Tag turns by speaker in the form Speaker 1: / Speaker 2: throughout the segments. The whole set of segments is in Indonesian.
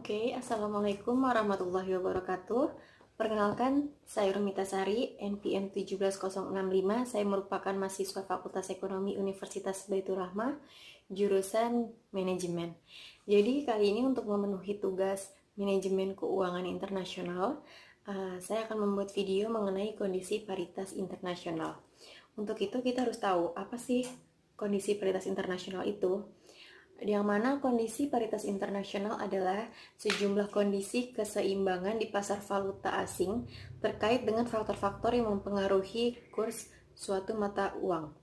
Speaker 1: Oke, Assalamualaikum warahmatullahi wabarakatuh. Perkenalkan, saya Rumita Sari, NPM 17065. Saya merupakan mahasiswa Fakultas Ekonomi Universitas Baitur Rahmah, jurusan Manajemen. Jadi kali ini untuk memenuhi tugas Manajemen Keuangan Internasional, saya akan membuat video mengenai kondisi paritas internasional. Untuk itu kita harus tahu apa sih kondisi paritas internasional itu. Yang mana kondisi paritas internasional adalah sejumlah kondisi keseimbangan di pasar valuta asing terkait dengan faktor-faktor yang mempengaruhi kurs suatu mata uang.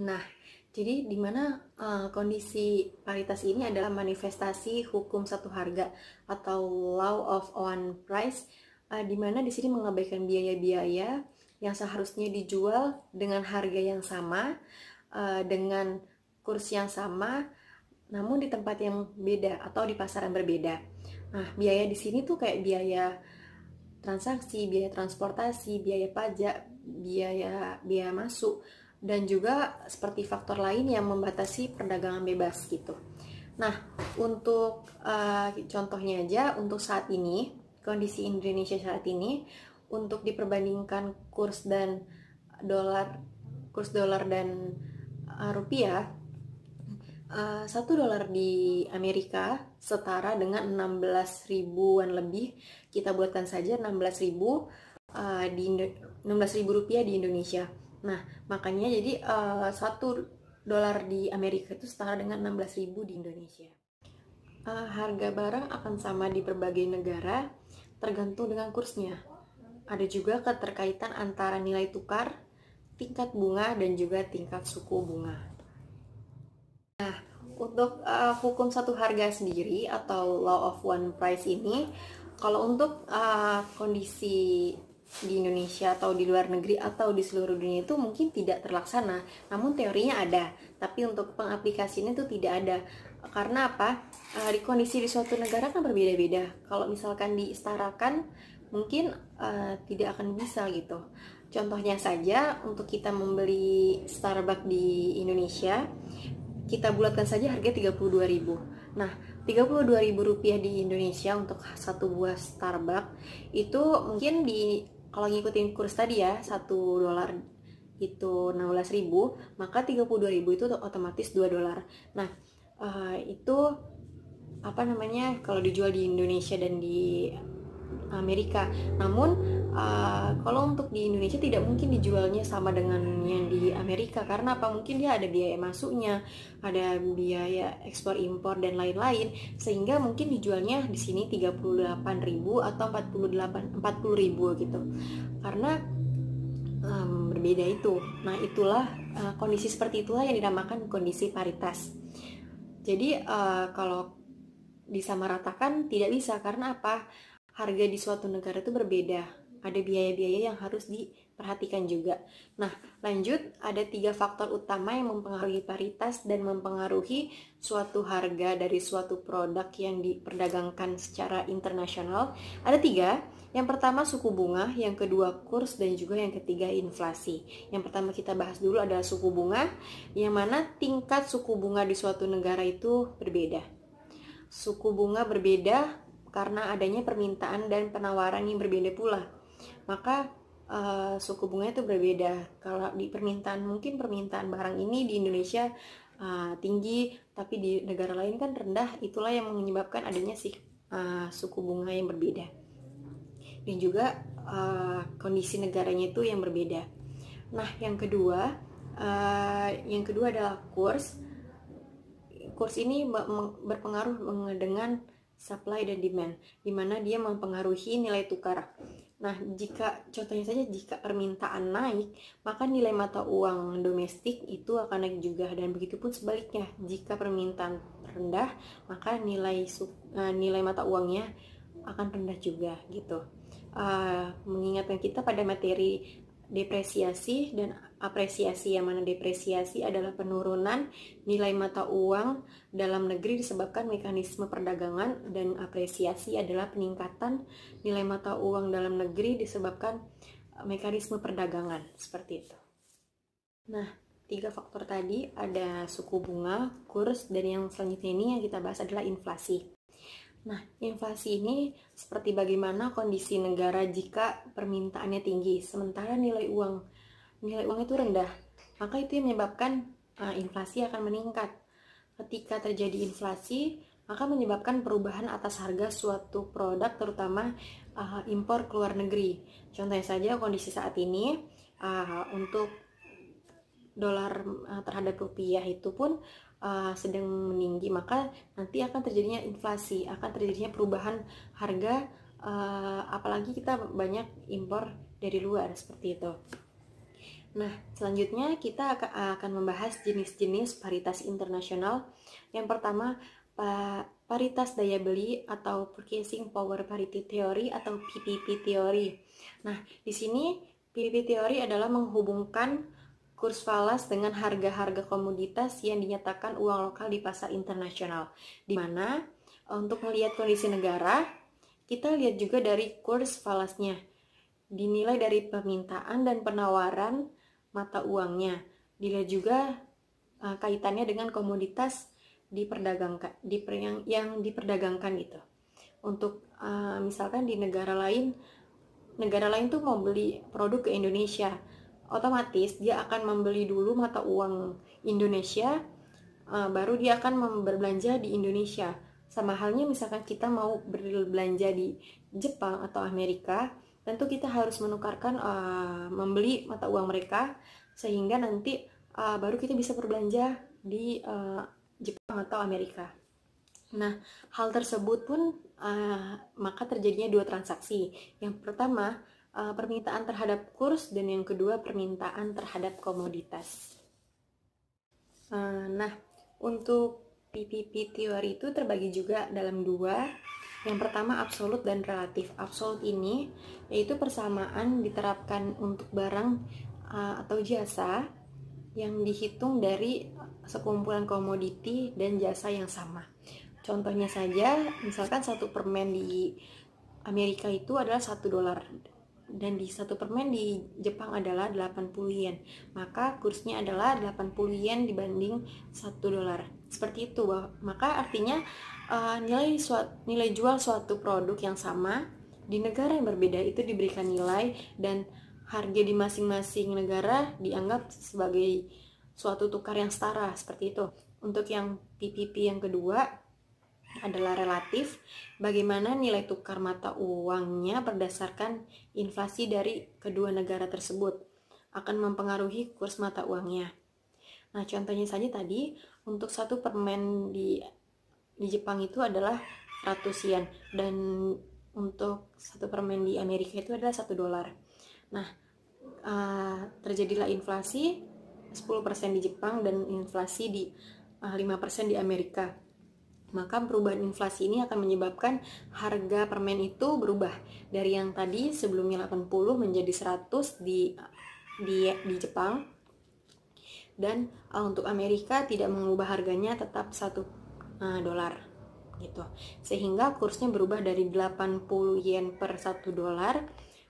Speaker 1: Nah, jadi di mana kondisi paritas ini adalah manifestasi hukum satu harga atau law of one price, di mana di sini mengabaikan biaya-biaya yang seharusnya dijual dengan harga yang sama, dengan kurs yang sama, namun di tempat yang beda atau di pasar yang berbeda. Nah, biaya di sini tuh kayak biaya transaksi, biaya transportasi, biaya pajak, biaya masuk, dan juga seperti faktor lain yang membatasi perdagangan bebas gitu. Nah, untuk contohnya aja, untuk saat ini, kondisi Indonesia saat ini, untuk diperbandingkan kurs dolar dan rupiah, 1 dolar di Amerika setara dengan 16 ribuan lebih. Kita buatkan saja 16 ribu rupiah di Indonesia. Nah, makanya jadi 1 dolar di Amerika itu setara dengan 16 ribu di Indonesia. Harga barang akan sama di berbagai negara tergantung dengan kursnya. Ada juga keterkaitan antara nilai tukar, tingkat bunga, dan juga tingkat suku bunga. Nah, untuk hukum satu harga sendiri atau law of one price ini, kalau untuk kondisi di Indonesia atau di luar negeri atau di seluruh dunia itu mungkin tidak terlaksana, namun teorinya ada, tapi untuk pengaplikasiannya itu tidak ada. Karena apa? Di kondisi di suatu negara kan berbeda-beda. Kalau misalkan disetarakan, mungkin tidak akan bisa gitu. Contohnya saja, untuk kita membeli Starbucks di Indonesia, kita bulatkan saja harga 32.000. Nah, 32.000 rupiah di Indonesia untuk satu buah Starbucks itu mungkin kalau ngikutin kurs tadi ya, 1 dolar itu 16.000, maka 32.000 itu otomatis 2 dolar. Nah, itu kalau dijual di Indonesia dan di Amerika. Namun kalau untuk di Indonesia tidak mungkin dijualnya sama dengan yang di Amerika, karena apa? Mungkin dia ada biaya masuknya, ada biaya ekspor impor dan lain-lain, sehingga mungkin dijualnya di sini 38.000 atau 40.000 gitu. Karena berbeda itu. Nah, itulah kondisi seperti itulah yang dinamakan kondisi paritas. Jadi kalau disamaratakan tidak bisa, karena apa? Harga di suatu negara itu berbeda, ada biaya-biaya yang harus diperhatikan juga. Nah, lanjut, ada 3 faktor utama yang mempengaruhi paritas dan mempengaruhi suatu harga dari suatu produk yang diperdagangkan secara internasional. Ada 3. Yang pertama suku bunga, yang kedua kurs, dan juga yang ketiga inflasi. Yang pertama kita bahas dulu adalah suku bunga, yang mana tingkat suku bunga di suatu negara itu berbeda. Suku bunga berbeda karena adanya permintaan dan penawaran yang berbeda pula. Maka suku bunga itu berbeda. Kalau di mungkin permintaan barang ini di Indonesia tinggi, tapi di negara lain kan rendah. Itulah yang menyebabkan adanya suku bunga yang berbeda. Dan juga kondisi negaranya itu yang berbeda. Nah, yang kedua adalah kurs. Kurs ini berpengaruh dengan supply dan demand, di mana dia mempengaruhi nilai tukar. Nah, contohnya saja jika permintaan naik, maka nilai mata uang domestik itu akan naik juga, dan begitu pun sebaliknya. Jika permintaan rendah, maka nilai mata uangnya akan rendah juga gitu. Mengingatkan kita pada materi depresiasi dan apresiasi, yang mana depresiasi adalah penurunan nilai mata uang dalam negeri disebabkan mekanisme perdagangan, dan apresiasi adalah peningkatan nilai mata uang dalam negeri disebabkan mekanisme perdagangan, seperti itu. Nah, 3 faktor tadi ada suku bunga, kurs, dan yang selanjutnya ini yang kita bahas adalah inflasi. Nah, inflasi ini seperti bagaimana kondisi negara jika permintaannya tinggi, sementara nilai uang itu rendah. Maka itu yang menyebabkan inflasi akan meningkat. Ketika terjadi inflasi, maka menyebabkan perubahan atas harga suatu produk, terutama impor ke luar negeri. Contohnya saja kondisi saat ini, untuk dolar terhadap rupiah itu pun sedang meninggi, maka nanti akan terjadinya inflasi, akan terjadinya perubahan harga, apalagi kita banyak impor dari luar, seperti itu. Nah, selanjutnya kita akan membahas jenis-jenis paritas internasional. Yang pertama, paritas daya beli atau Purchasing Power Parity Theory atau PPP Theory. Nah, di sini PPP Theory adalah menghubungkan kurs falas dengan harga-harga komoditas yang dinyatakan uang lokal di pasar internasional. Di mana untuk melihat kondisi negara, kita lihat juga dari kurs falasnya. Dinilai dari permintaan dan penawaran mata uangnya. Dilihat juga kaitannya dengan komoditas yang diperdagangkan gitu. Untuk misalkan di negara lain tuh mau beli produk ke Indonesia, otomatis dia akan membeli dulu mata uang Indonesia, baru dia akan berbelanja di Indonesia. Sama halnya misalkan kita mau berbelanja di Jepang atau Amerika, tentu kita harus menukarkan membeli mata uang mereka, sehingga nanti baru kita bisa berbelanja di Jepang atau Amerika. Nah, hal tersebut pun maka terjadinya dua transaksi. Yang pertama, permintaan terhadap kurs, dan yang kedua permintaan terhadap komoditas. Nah, untuk PPP teori itu terbagi juga dalam dua. Yang pertama, absolut dan relatif. Absolut ini yaitu persamaan diterapkan untuk barang atau jasa yang dihitung dari sekumpulan komoditi dan jasa yang sama. Contohnya saja, misalkan satu permen di Amerika itu adalah $1, dan di satu permen di Jepang adalah 80 yen. Maka kursnya adalah 80 yen dibanding $1. Seperti itu, maka artinya nilai jual suatu produk yang sama di negara yang berbeda itu diberikan nilai, dan harga di masing-masing negara dianggap sebagai suatu tukar yang setara, seperti itu. Untuk yang PPP yang kedua adalah relatif, bagaimana nilai tukar mata uangnya berdasarkan inflasi dari kedua negara tersebut akan mempengaruhi kurs mata uangnya. Nah, contohnya saja tadi, untuk satu permen di Jepang itu adalah 100 yen, dan untuk satu permen di Amerika itu adalah $1. Nah, terjadilah inflasi 10% di Jepang dan inflasi di 5% di Amerika. Maka perubahan inflasi ini akan menyebabkan harga permen itu berubah dari yang tadi sebelumnya 80 menjadi 100 di Jepang, dan untuk Amerika tidak mengubah harganya, tetap $1 gitu. Sehingga kursnya berubah dari 80 yen per $1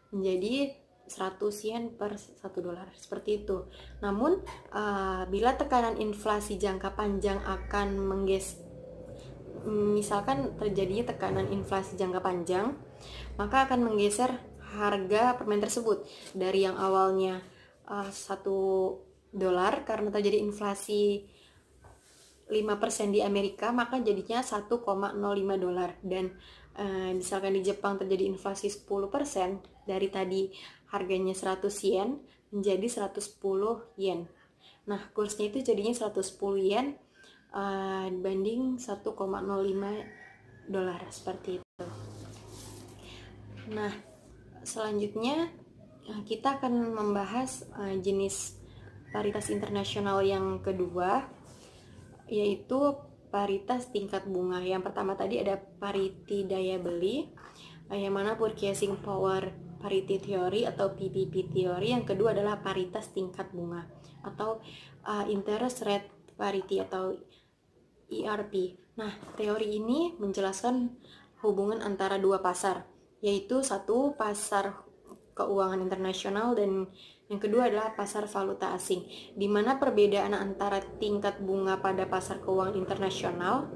Speaker 1: menjadi 100 yen per $1, seperti itu. Namun bila tekanan inflasi jangka panjang akan misalkan terjadinya tekanan inflasi jangka panjang, maka akan menggeser harga permen tersebut dari yang awalnya $1 karena terjadi inflasi 5% di Amerika, maka jadinya $1,05. Dan misalkan di Jepang terjadi inflasi 10%, dari tadi harganya 100 yen menjadi 110 yen. Nah, kursnya itu jadinya 110 yen dibanding $1,05, seperti itu. Nah, selanjutnya kita akan membahas jenis paritas internasional yang kedua, yaitu paritas tingkat bunga. Yang pertama tadi ada parity daya beli, yang mana Purchasing Power Parity Theory atau PPP Theory. Yang kedua adalah paritas tingkat bunga atau Interest Rate Parity atau ERP. Nah, teori ini menjelaskan hubungan antara dua pasar, yaitu satu pasar keuangan internasional dan yang kedua adalah pasar valuta asing, di mana perbedaan antara tingkat bunga pada pasar keuangan internasional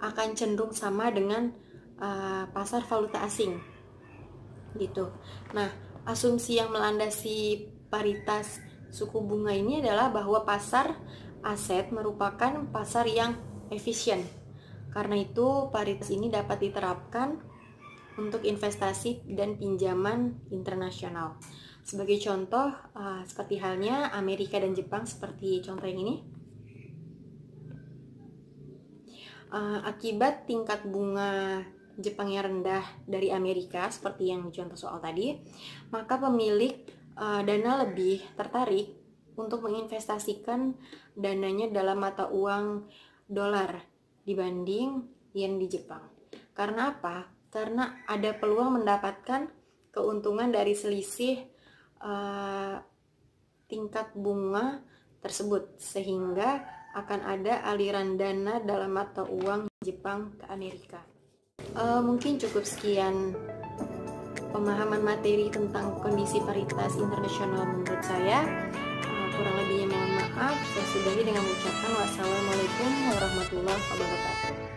Speaker 1: akan cenderung sama dengan pasar valuta asing gitu. Nah, asumsi yang melandasi paritas suku bunga ini adalah bahwa pasar aset merupakan pasar yang efisien. Karena itu, paritas ini dapat diterapkan untuk investasi dan pinjaman internasional. Sebagai contoh, seperti halnya Amerika dan Jepang seperti contoh yang ini. Akibat tingkat bunga Jepang yang rendah dari Amerika seperti yang contoh soal tadi, maka pemilik dana lebih tertarik untuk menginvestasikan dananya dalam mata uang dolar dibanding yen di Jepang. Karena apa? Karena ada peluang mendapatkan keuntungan dari selisih tingkat bunga tersebut, sehingga akan ada aliran dana dalam mata uang Jepang ke Amerika. Mungkin cukup sekian pemahaman materi tentang kondisi paritas internasional menurut saya. Kurang lebihnya mohon maaf. Saya sudahi dengan mengucapkan wassalamualaikum warahmatullahi wabarakatuh.